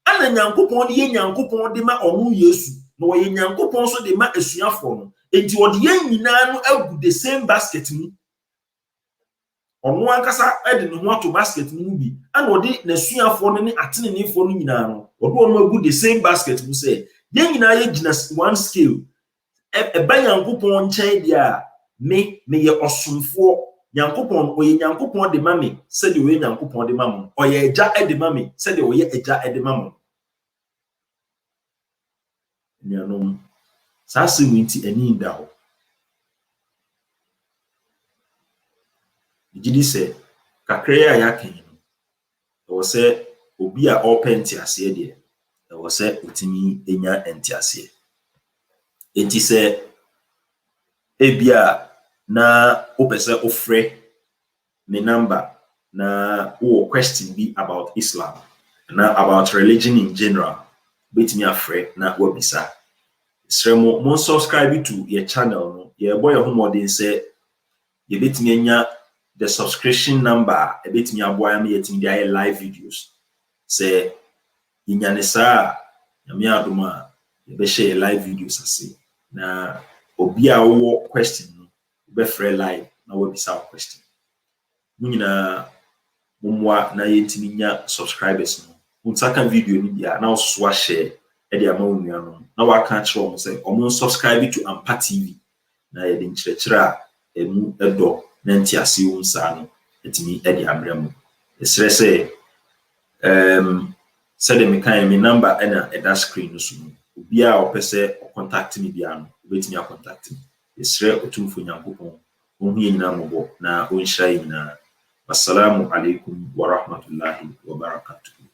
Ana Nyankopɔn ne yɛ Nyankopɔn de ma ɔno Yesu na ɔyɛ Nyankopɔn so de ma asuafoɔ no. Enti ɔde yɛn nyinaa no agu the same basket mu. Ɔno ankasa de ne ho ato basket mu bi ana ɔde n'asuafoɔ no ne atenenefoɔ no nyinaa no ɔde wɔn agu the same basket mu sɛ yen nyina ye gina one scale e ba Nyankopon nkyɛn dia me ye osomfo Nyankopon oye Nyankopon de ma me sɛ de oye Nyankopon de ma mo oye agya de ma me sɛ de oye agya de ma mo nuanom saa asɛm nti ani nda ho gidi sɛ kakra ya yɛaka no ɛwɔ sɛ obi a ɔpɛ ntiaseɛ deɛ ɛwɔ sɛ otimi enya ntiaseɛ enti sɛ ebia na wopɛ sɛ ofrɛ me number na wo question be about Islam na about religion in general betimi afrɛ na wabisa sremo mo subscribe to your channel no ye boy ho modern sɛ ye betimi anya the subscription number e betimi aboa me yetimi dey live videos sɛ inyane saa nyame adom a ye be share live videos ase na obi a wo question no be frɛ live na wabisa question nyina mumwa na yetimi nya subscribers no unsaka video ni dia na so share e dia ma onuanom na waka kyerɛ mo sɛ omo subscribe to Ampa TV na ye de nkyerɛkyerɛ a emu edo na ntiase wo nsa no etimi e dia amra mu esrɛ sɛ sɛ de me kan me number na e da screen no so obi a opɛ sɛ contact me bia no obetimi a contact me esrɛ otumfo Nyankopon ohun nyina mobɔ na onhyira nyina. Assalamu alaikum wa rahmatullahi wa barakatuh.